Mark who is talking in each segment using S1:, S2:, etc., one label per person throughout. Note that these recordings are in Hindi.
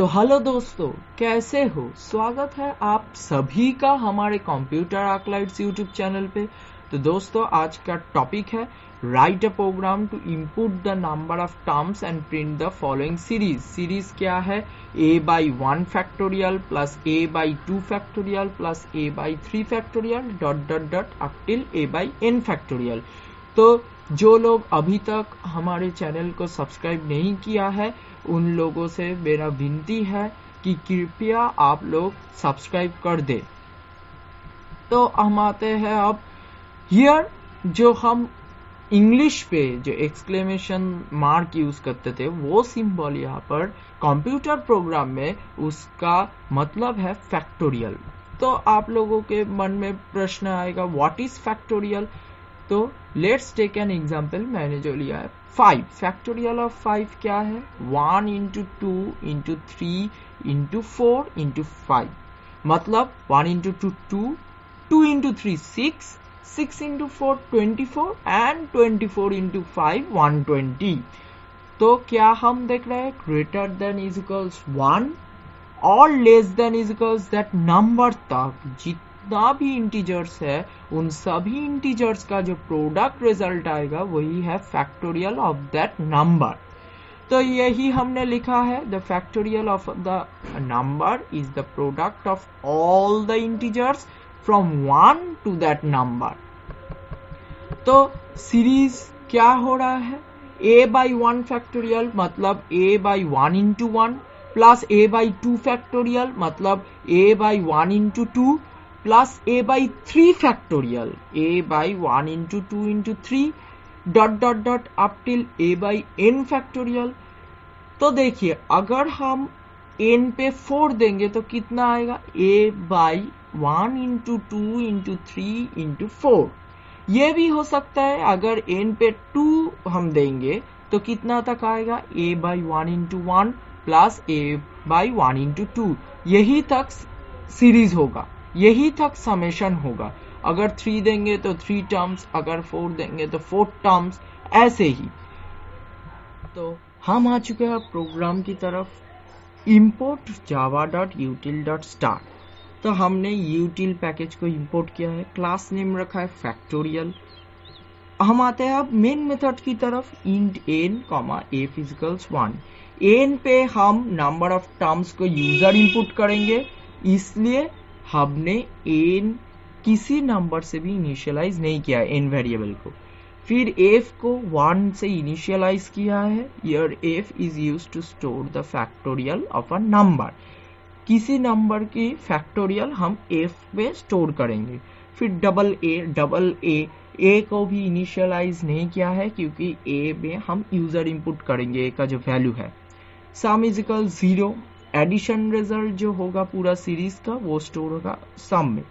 S1: हेलो दोस्तों, कैसे हो। स्वागत है आप सभी का हमारे कंप्यूटर आर्कलाइट्स यूट्यूब चैनल पे। तो दोस्तों, आज का टॉपिक है write a program to input the number of terms and print the following series. Series क्या है? a/1 factorial plus a/2 factorial plus a/3 factorial dot dot dot up till a/n factorial. तो जो लोग अभी तक हमारे चैनल को सब्सक्राइब नहीं किया है, उन लोगों से मेरा विनती है कि कृपया आप लोग सब्सक्राइब कर दे। तो हम आते हैं अब हियर, जो हम इंग्लिश पे जो एक्सक्लेमेशन मार्क यूज करते थे, वो सिंबल यहाँ पर कंप्यूटर प्रोग्राम में उसका मतलब है फैक्टोरियल। तो आप लोगों के मन में प्रश्न आएगा, व्हाट इज फैक्टोरियल? तो लेट्स टेक एन एग्जाम्पल। मैंने जो लिया है 5, फैक्टोरियल ऑफ 5 क्या है? 1 into 2 into 3 into 4 into 5। मतलब 1 into 2 2, 2 into 3 6, 6 into 4 24 and 24 into 5 120। तो क्या हम देख रहे हैं ग्रेटर देन इज इक्वल्स 1 और less than is equals that number तक जितना भी इंटीजर्स है, उन सभी इंटीजर्स का जो प्रोडक्ट रिजल्ट आएगा वही है फैक्टोरियल ऑफ दैट नंबर। तो यही हमने लिखा है, the factorial of the number is the product of all the integers from 1 to that number. तो सीरीज क्या हो रहा है? a/1 फैक्टोरियल मतलब a/1 into 1 plus a/2 factorial मतलब a/1 into 2 plus a/3 factorial a/1 into 2 into 3 dot dot dot up till a/n factorial. तो देखिए, अगर हम n पे 4 देंगे तो कितना आएगा? a/1 into 2 into 3 into 4। ये भी हो सकता है अगर n पे 2 हम देंगे तो कितना तक आएगा? a/1 into 1 plus a/1 into 2। यही तक सीरीज होगा, यही तक समेशन होगा। अगर 3 देंगे तो 3 टर्म्स, अगर 4 देंगे तो 4 टर्म्स, ऐसे ही। तो हम आ चुके हैं प्रोग्राम की तरफ। import java.util.start। तो हमने util पैकेज को इंपोर्ट किया है, क्लास नेम रखा है फैक्टोरियल। हम आते हैं अब मेन मेथड की तरफ। int n, f equals 1। n पे हम नंबर ऑफ टर्म्स को यूजर इंपुट करेंगे, इसलिए हमने n किसी नंबर से भी इनिशियलाइज नहीं किया है n वेरिएबल को। फिर f को 1 से इनिशियलाइज किया है। Here f is used to store the factorial of a number. किसी नंबर की फैक्टोरियल हम f में स्टोर करेंगे। फिर डबल a को भी इनिशियलाइज नहीं किया है, क्योंकि a में हम यूजर इंपुट करेंगे a का जो वैल्यू है। Sum is equal 0। Addition result जो होगा पूरा सीरीज का वो स्टोर होगा सम में।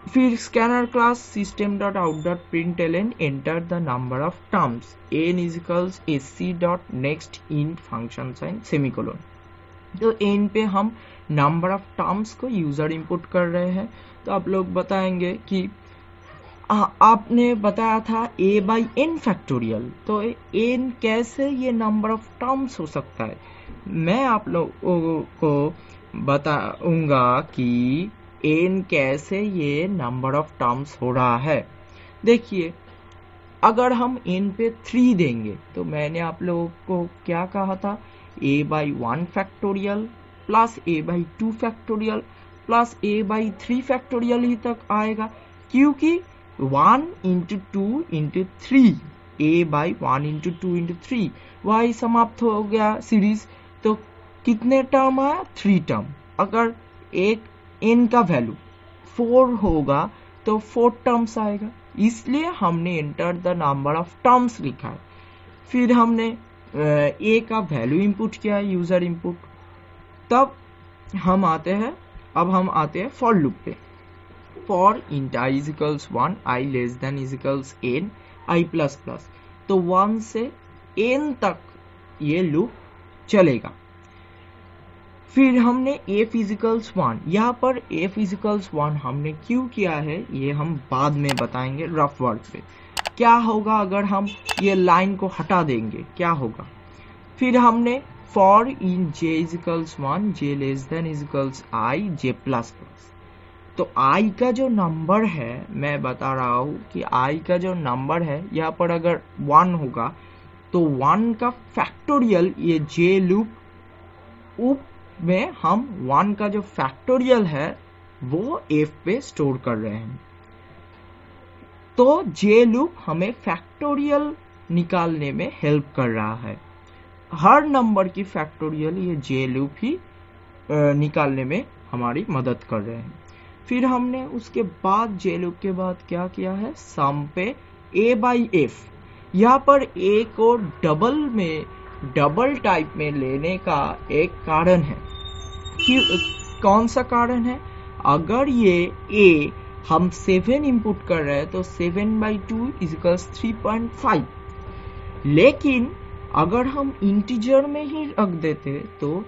S1: फिर scanner class system.out.println enter the number of terms n is equals sc.next int function sine semicolon. तो n पे हम नंबर ऑफ टर्म्स को यूजर इंपुट कर रहे हैं। तो आप लोग बताएंगे कि आपने बताया था a/n फैक्टोरियल, तो n कैसे ये नंबर ऑफ टर्म्स हो सकता है? मैं आप लोगों को बताऊंगा कि n कैसे ये नंबर ऑफ टर्म्स हो रहा है। देखिए, अगर हम n पे 3 देंगे तो मैंने आप लोगों को क्या कहा था? a/1 factorial plus a/2 factorial plus a/3 factorial ही तक आएगा, क्योंकि 1 into 2 into 3 a/1 into 2 into 3 वही समाप्त हो गया सीरीज। तो कितने टर्म आया? 3 टर्म। अगर एक n का वैल्यू 4 होगा तो 4 टर्म्स आएगा, इसलिए हमने enter the number of terms लिखा है। फिर हमने a का वैल्यू इंपुट किया है, यूजर इंपुट। तब हम आते हैं फॉर लूप पे। For int i is equals 1, i less than is equals n, i plus plus। तो 1 से n तक ये लूप चलेगा। फिर हमने f इजिकल्स 1, यहाँ पर f इजिकल्स 1 हमने क्यों किया है ये हम बाद में बताएंगे रफ वर्क पे। क्या होगा अगर हम ये लाइन को हटा देंगे, क्या होगा? फिर हमने for in j is equals 1 j less than is equals i j plus plus. तो i का जो नंबर है, मैं बता रहा हूं कि i का जो नंबर है यहाँ पर अगर 1 होगा तो 1 का फैक्टोरियल, ये j लूप में हम 1 का जो फैक्टोरियल है वो f पे स्टोर कर रहे हैं। तो j लूप हमें फैक्टोरियल निकालने में हेल्प कर रहा है। हर नंबर की फैक्टोरियल ये j लूप ही निकालने में हमारी मदद कर रहे हैं। फिर हमने उसके बाद j लूप के बाद क्या किया है, सम पे a बाई f। यहाँ पर a को डबल टाइप में लेने का एक कारण है। कौन सा कारण है? अगर ये a हम 7 इनपुट कर रहे हैं तो 7/2 इज इक्वल्स 3.5, लेकिन अगर हम इंटीजर में ही रख देते तो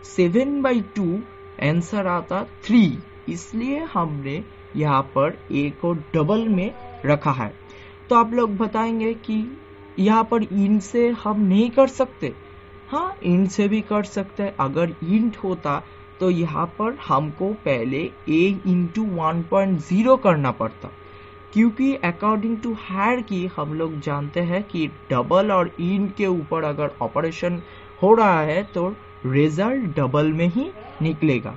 S1: 7/2 आंसर आता 3, इसलिए हमने यहाँ पर a को डबल में रखा है। तो आप लोग बताएंगे कि यहाँ पर int से हम नहीं कर सकते। हाँ, int से भी कर सकते हैं। अगर int होता तो यहाँ पर हमको पहले a इंटू 1.0 करना पड़ता, क्योंकि अकॉर्डिंग टू हायरार्की हम लोग जानते हैं कि डबल और int के ऊपर अगर ऑपरेशन हो रहा है तो रिजल्ट डबल में ही निकलेगा।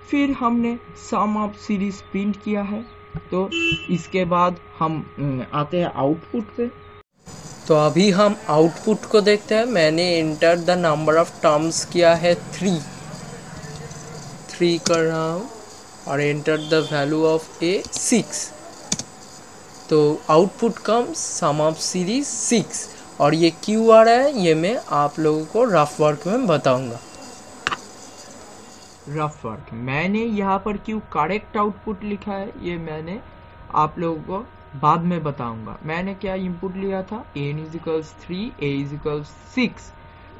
S1: फिर हमने सम ऑफ सीरीज प्रिंट किया है। तो इसके बाद हम आते हैं आउटपुट पे। तो अभी हम आउटपुट को देखते हैं। मैंने enter the number of terms किया है 3 कर रहा हूँ और enter the value of a 6। तो output comes sum of series 6 और ये क्यों आ रहा है ये मैं आप लोगों को रफ वर्क में बताऊंगा। रफ वर्क मैंने यहाँ पर क्यों करेक्ट आउटपुट लिखा है ये मैंने आप लोगों को बाद में बताऊंगा। मैंने क्या इनपुट लिया था, n is equals 3 a is equals 6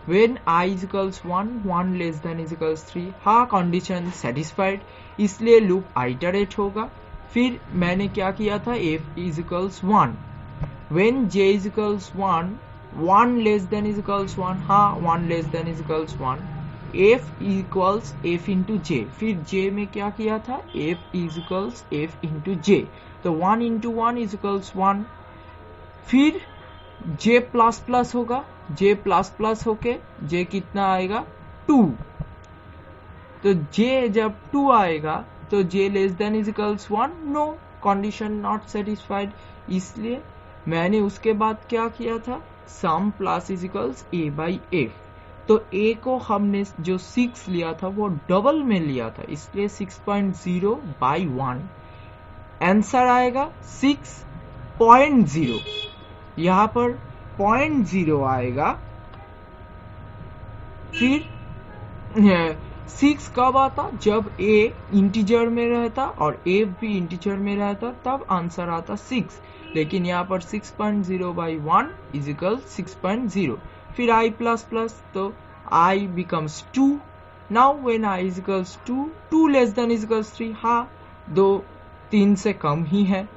S1: when I is equals 1 less than is equals 3। हाँ, कंडीशन सेटिस्फाइड, इसलिए लूप आइटरेट होगा। फिर मैंने क्या किया था, f is equals 1 when j is equals 1 less than is equals 1। हाँ, 1 less than is equals 1, f equals f into j। फिर j में क्या किया था, f is equals f into j। तो 1 into 1 is equals 1। फिर j प्लस प्लस होगा, j प्लस प्लस होके j कितना आएगा 2। तो j जब 2 आएगा तो j less than is equals 1, no, condition not satisfied. इसलिए मैंने उसके बाद क्या किया था, sum plus is equals a by f। तो a को हमने जो 6 लिया था वो डबल में लिया था, इसलिए 6.0 बाई 1 आंसर आएगा 6.0। यहाँ पर 0.0 आएगा। फिर 6 कब आता, जब a इंटीजर में रहता और f भी इंटीजर में रहता, तब आंसर आता 6। लेकिन यहाँ पर 6.0 बाई 1 इज इक्वल 6.0। फिर i प्लस प्लस, तो i becomes 2। Now when i is equals 2 less than is equals 3। हाँ, 2 3 से कम ही है।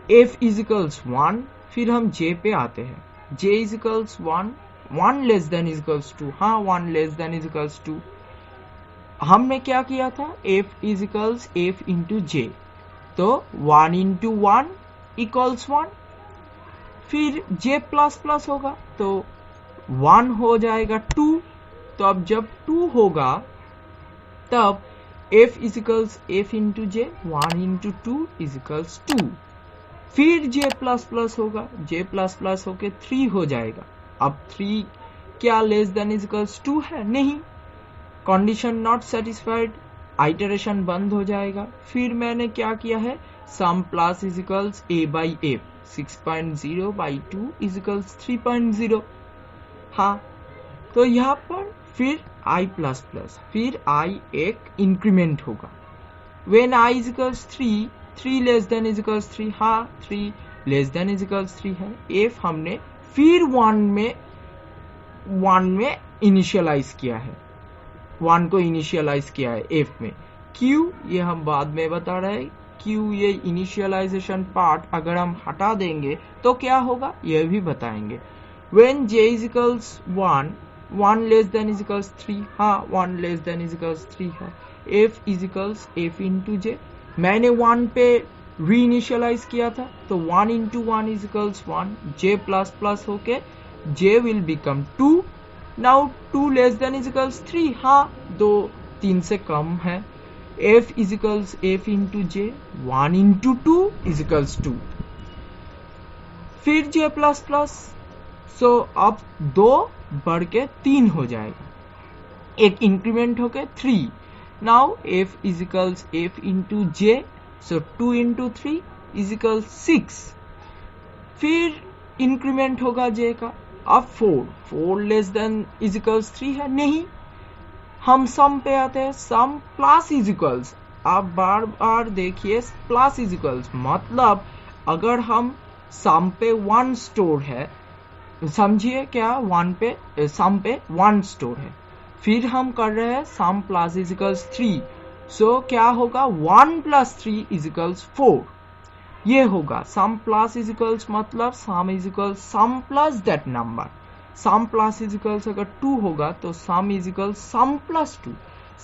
S1: f is equals 1। फिर हम j पे आते हैं, j is equals 1 less than is equals 2। हाँ, 1 लेस देन इज इक्वल्स 2। हमने क्या किया था, f is equals f into j। तो 1 इंटू 1 इक्वल्स 1। फिर j प्लस प्लस होगा तो 1 हो जाएगा 2। तो अब जब 2 होगा तब f is equals f into j, 1 into 2 is equals 2। फिर j प्लस प्लस होगा, j प्लस प्लस होके 3 हो जाएगा। अब 3 क्या लेस देन इज इक्वल्स 2 है? नहीं, कंडीशन नॉट सेटिस्फाइड, आइटरेशन बंद हो जाएगा। फिर मैंने क्या किया है, sum plus is equals a by f, 6.0 by 2 is equals 3.0। हाँ, तो यहाँ पर फिर i प्लस प्लस, फिर i एक इंक्रीमेंट होगा। When i is equals 3 less than is equals 3। हाँ, 3 लेस देन इज इक्वल्स 3 है। f हमने फिर 1 में इनिशियलाइज किया है, 1 को इनिशियलाइज किया है f में। क्यों, ये हम बाद में बता रहे हैं। क्यों, ये इनिशियलाइजेशन पार्ट अगर हम हटा देंगे तो क्या होगा, यह भी बताएंगे। When j is equals 1 1 less than is equals 3, हाँ 1 लेस देन इज इक्वल्स 3 है। f is equals f into J, मैंने 1 पे री इनिशियलाइज किया था तो 1 into 1 is equals 1, j plus plus होके j will become 2। Now 2 less than is equals 3, हाँ 2 3 से कम है। f is equals f into J, 1 into 2 is equals 2, फिर j प्लस प्लस, सो अब 2 बढ़ के 3 हो जाएगा, एक इंक्रीमेंट होके 3। Now f is equals f into J, so 2 into 3 is equals 6, फिर इंक्रीमेंट होगा j का, अब 4 लेस देन इज इक्वल्स 3 है, नहीं हम सम पे आते हैं, सम प्लस इज इक्वल्स, आप बार बार देखिए प्लस इज इक्वल्स मतलब अगर हम सम पे 1 स्टोर है, समझिए क्या 1 पे सम पे 1 स्टोर है, फिर हम कर रहे हैं सम प्लस इज इक्वल्स 3, सो क्या होगा 1 प्लस 3 इज इक्वल्स 4, ये होगा सम प्लस इज इक्वल्स मतलब sum is equals sum plus that number, sum plus is equals अगर 2 होगा तो sum is equals sum plus 2,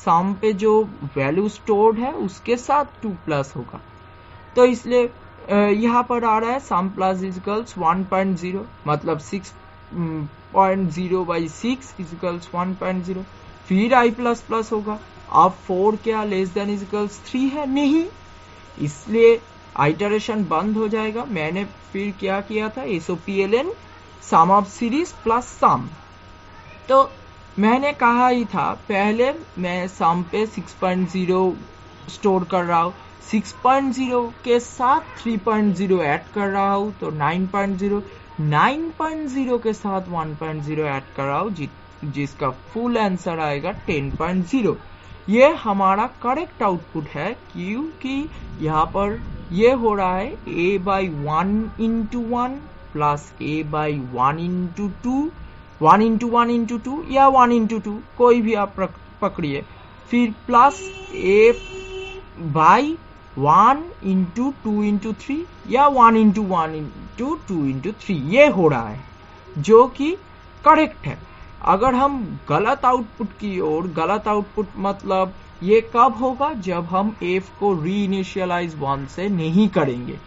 S1: sum पे जो वैल्यू स्टोर्ड है उसके साथ 2 प्लस होगा, तो इसलिए यहाँ पर आ रहा है सम प्लस इज इक्वल्स 1.0 मतलब 6.0 बाई 6 इज इक्वल्स 1.0, फिर i प्लस प्लस होगा, अब 4 क्या लेस देन इज इक्वल्स 3 है, नहीं इसलिए आइटरेशन बंद हो जाएगा। मैंने फिर क्या किया था, SOPLN sum of series plus sum, तो मैंने कहा ही था पहले मैं सम पे 6.0 स्टोर कर रहा हूँ, 6.0 के साथ 3.0 ऐड कर रहा हूँ तो 9.0, 9.0 के साथ 1.0 ऐड कर रहा हूँ जिसका फुल आंसर आएगा 10.0। ये हमारा करेक्ट आउटपुट है क्योंकि यहाँ पर ये हो रहा है a by 1 into 1 plus a by 1 into 2, 1 into 1 into 2 या 1 इंटू 2 कोई भी आप पकड़िए, फिर plus a by 1 into 2 into 3 या 1 इंटू 1 इंटू 2 इंटू 3, ये हो रहा है जो कि करेक्ट है। अगर हम गलत आउटपुट की ओर, गलत आउटपुट मतलब ये कब होगा जब हम f को री इनिशियलाइज 1 से नहीं करेंगे,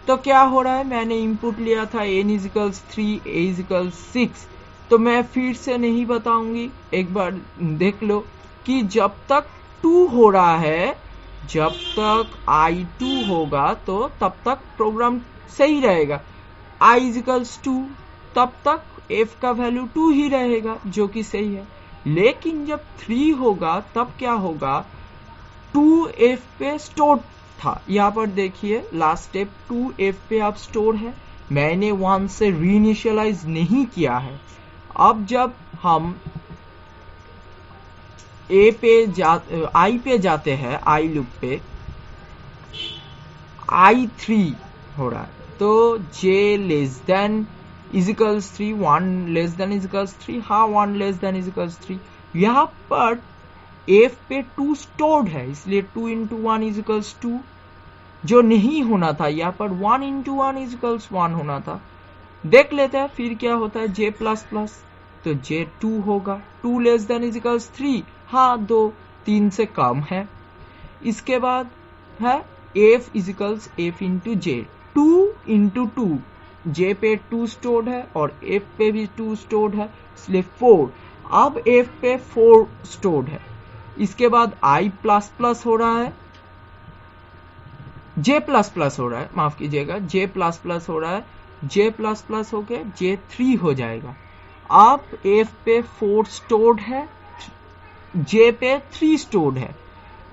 S1: तो क्या हो रहा है मैंने इनपुट लिया था n इजिकल्स 3 a इजिकल्स 6, तो मैं फिर से नहीं बताऊंगी, एक बार देख लो कि जब तक 2 हो रहा है, जब तक i2 होगा तो तब तक प्रोग्राम सही रहेगा, i इजिकल्स 2 तब तक f का वैल्यू 2 ही रहेगा जो कि सही है, लेकिन जब 3 होगा तब क्या होगा 2f पे स्टोर था, यहाँ पर देखिए लास्ट स्टेप 2f पे अब स्टोर है, मैंने 1 से रीइनिशियलाइज नहीं किया है। अब जब हम i पे जाते हैं, i लूप पे i3 हो रहा है तो j less than is equals 3, 1 less than is equals 3, हाँ 1 लेस देन इजिकल्स 3, यहाँ पर f पे 2 स्टोर्ड है इसलिए 2 इंटू 1 इजिकल्स 2 जो नहीं होना था, यहाँ पर 1 इंटू 1 इजिकल्स 1 होना था। देख लेते हैं फिर क्या होता है j प्लस प्लस, तो j 2 होगा, 2 लेस देन इजिकल्स 3, हाँ 2 3 से कम है। इसके बाद है f इजिकल्स f into j, 2 into 2, j पे 2 स्टोर्ड है और f पे भी 2 स्टोर्ड है इसलिए 4, अब f पे 4 स्टोर्ड है। इसके बाद i प्लस प्लस हो रहा है, j प्लस प्लस हो रहा है, माफ कीजिएगा j प्लस प्लस हो रहा है, j प्लस प्लस होके j 3 हो जाएगा। अब f पे 4 स्टोर्ड है, j पे 3 स्टोर्ड है,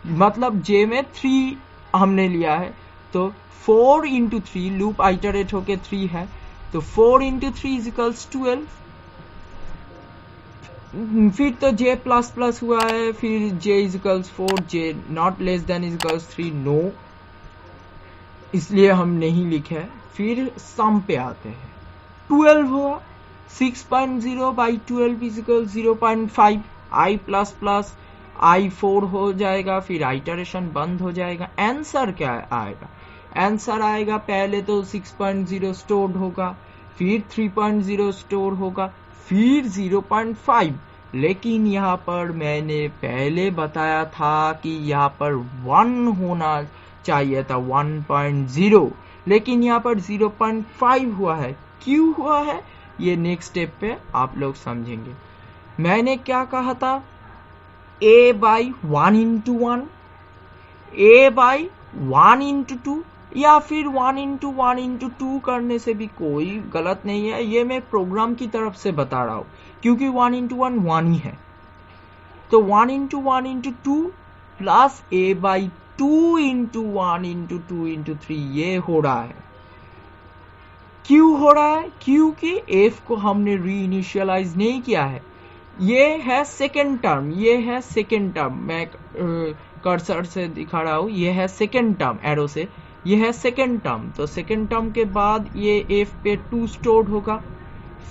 S1: मतलब j में 3 हमने लिया है तो 4 इंटू 3 लूप आइटरेट होके 3 है तो 4 इंटू 3 इजिकल्स 12, फिर तो j प्लस प्लस हुआ है, फिर j is equals 4, j not less than is equals 3, no इसलिए हम नहीं लिखे। फिर सम पे आते हैं, 12 हुआ, 6.0 by 12 इजिकल्स 0.5, i plus plus i4 हो जाएगा, फिर आइटरेशन बंद हो जाएगा। आंसर क्या आएगा, आंसर आएगा पहले तो 6.0 स्टोर्ड होगा, फिर 3.0 स्टोर होगा, फिर 0.5, लेकिन यहाँ पर मैंने पहले बताया था कि यहाँ पर 1 होना चाहिए था, 1.0, लेकिन यहाँ पर 0.5 हुआ है। क्यों हुआ है ये नेक्स्ट स्टेप पे आप लोग समझेंगे। मैंने क्या कहा था, a by 1 into 1, a by 1 into 2, या फिर 1 इंटू 1 इंटू 2 करने से भी कोई गलत नहीं है। ये मैं प्रोग्राम की तरफ से बता रहा हूं, क्योंकि 1 इंटू 1 1 ही है। तो 1 into 1 into 2 plus a by 2 into 1 into 2 into 3, ये हो रहा है। क्यों हो रहा है? क्योंकि f को हमने री इनिशियलाइज नहीं किया है। ये है सेकेंड टर्म, ये है सेकेंड टर्म, मैं कर्सर से दिखा रहा हूं, ये है सेकेंड टर्म, एरो से, ये है सेकेंड टर्म। तो सेकेंड टर्म के बाद ये f पे 2 स्टोर्ड होगा।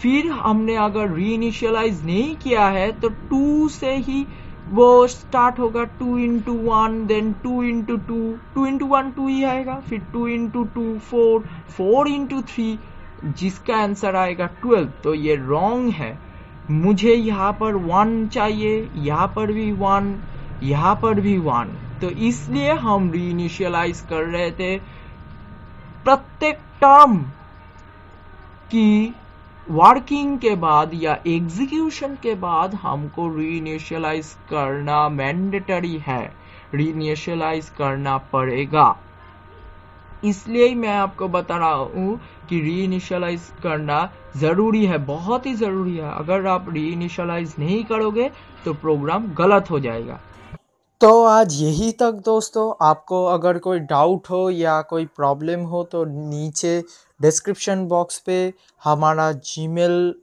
S1: फिर हमने अगर री इनिशियलाइज नहीं किया है तो 2 से ही वो स्टार्ट होगा, 2 इंटू 1, देन 2 इंटू 2, 2 इंटू 1 2 ही आएगा, फिर 2 इंटू 2 4, 4 इंटू 3, जिसका आंसर आएगा 12। तो ये रॉन्ग है। मुझे यहाँ पर 1 चाहिए, यहाँ पर भी 1, यहाँ पर भी 1। तो इसलिए हम री इनिशियलाइज कर रहे थे। प्रत्येक टर्म की वर्किंग के बाद या एग्जीक्यूशन के बाद हमको री इनिशियलाइज करना मैंडेटरी है, री इनिशियलाइज करना पड़ेगा। इसलिए मैं आपको बता रहा हूं कि री इनिशियलाइज करना जरूरी है, बहुत ही जरूरी है। अगर आप री इनिशियलाइज नहीं करोगे तो प्रोग्राम गलत हो जाएगा। तो आज यही तक दोस्तों। आपको अगर कोई डाउट हो या कोई प्रॉब्लम हो तो नीचे डिस्क्रिप्शन बॉक्स पे हमारा जीमेल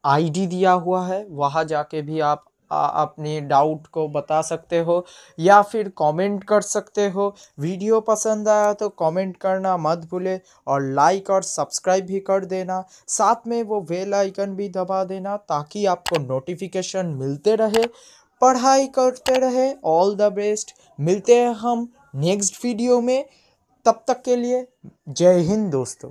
S1: आईडी दिया हुआ है, वहाँ जाके भी आप अपने डाउट को बता सकते हो या फिर कमेंट कर सकते हो। वीडियो पसंद आया तो कमेंट करना मत भूले और लाइक और सब्सक्राइब भी कर देना। साथ में वो बेल आइकन भी दबा देना ताकि आपको नोटिफिकेशन मिलते रहे। पढ़ाई करते रहे। All the best. मिलते हैं हम नेक्स्ट वीडियो में। तब तक के लिए जय हिंद दोस्तों।